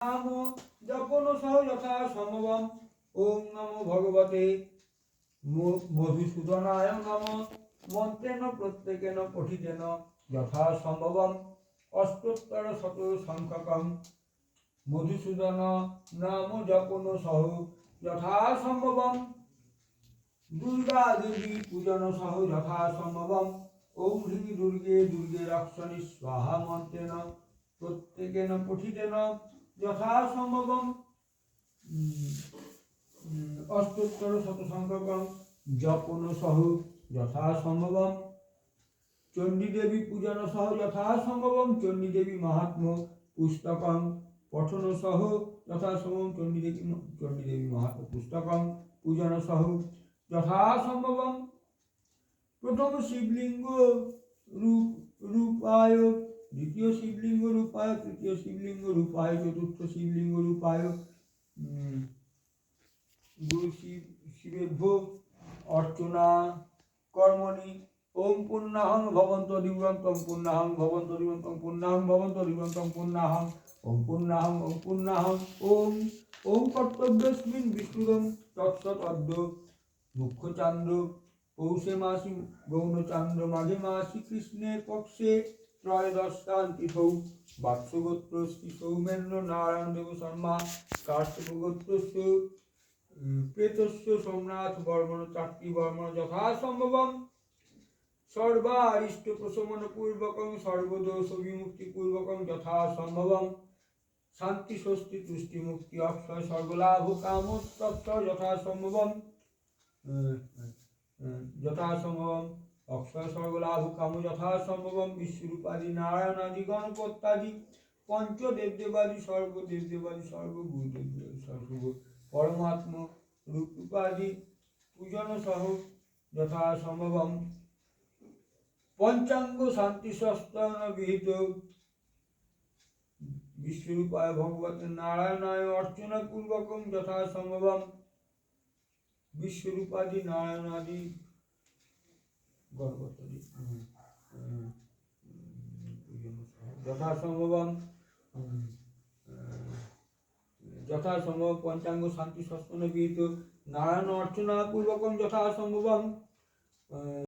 নাম জপন সহ যথা সম্ভবম। ওম নমো ভগবতে মধুসূদনায় নম। মন্ত্রেণ প্রত্যেকেন পঠিতেন যথা সম্ভবম। অষ্টোত্তর শত সংখ্যকম মধুসূদন নাম জপন সহ যথা সম্ভবম। দুর্গা দেবী পূজন সহ যথা সম্ভবম। ওম হ্রিং দুর্গে দুর্গে রক্ষণি স্বাহা মন্ত্রেণ প্রত্যেকেন পঠিতেন যথা সম্ভবম। অষ্টোত্তর শত সংখ্যকম জপন সহ যথা সম্ভবম। চণ্ডী দেবী পূজন সহ যথা সম্ভবম। চণ্ডী দেবী মাহাত্ম্য পুস্তকম পঠন সহ যথা সম্ভবম। চণ্ডী দেবী মাহাত্ম্য পুস্তকম পূজন সহ যথা সম্ভবম। প্রথম শিবলিঙ্গ রূপায়, দ্বিতীয় শিবলিঙ্গ রূপায়, তৃতীয় শিবলিঙ্গ রূপায়, চতুর্থ শিবলিঙ্গ রূপায় গুরু শিবেভ্য অর্চনা কর্মণি। ওম পুণ্যাহং ভবন্ত দিগন্তং পুণ্যাহং ভবন্ত দিগন্তং পুণ্যাহং ভবন্ত দিগন্তং পুণ্যাহং ওম পুণ্যাহং ওম পুণ্যাহং। ওম ওম কর্তব্যস্মিন বিষ্ণুরং তৎসৎ অদ্য মুখ্যচান্দ্র পৌষে মাসি গৌণচান্দ্র মাঘে মাসি কৃষ্ণের পক্ষে ত্রয়োদশান তিথৌ বাৎসগোত্র শ্রী সৌমেন্দ্র নারায়ণ দেব শর্মা কার্তিকগোত্রস্য প্রেতস্য সোমনাথ বর্মণ চাকরি বর্মণ যথা সম্ভবম। সর্বারিষ্ট প্রশমন পূর্বকং সর্বদোষ বিমুক্তি পূর্বকং যথা সম্ভবম। শান্তি স্বস্তি তুষ্টি মুক্তি অক্ষয় সর্বলাভ কাম তৎসৎ যথা সম্ভবম। যথা সম্ভবম অক্ষয় স্বর্গলাভ কাম যথা সম্ভবম। বিশ্বরূপাদি নারায়ণাদি গণপত্যাদি পঞ্চদেব দেবাদি সর্বদেব দেবাদি সর্বগুরুদেব সর্ব পরমাত্ম রূপাদি পূজন সহ যথা সম্ভবম। পঞ্চাঙ্গ শান্তি সস্তান বিহিত বিশ্বরূপায় ভগবতে নারায়ণায় অর্চনা পূর্বকম যথা সম্ভবম। বিশ্বরূপাদি নারায়ণাদি গণপতি যথা সম্ভবম। যথা সম্ভব পঞ্চাঙ্গ শান্তি সস্তান বিহিত নারায়ণ অর্চনা পূর্বকম যথা সম্ভবম।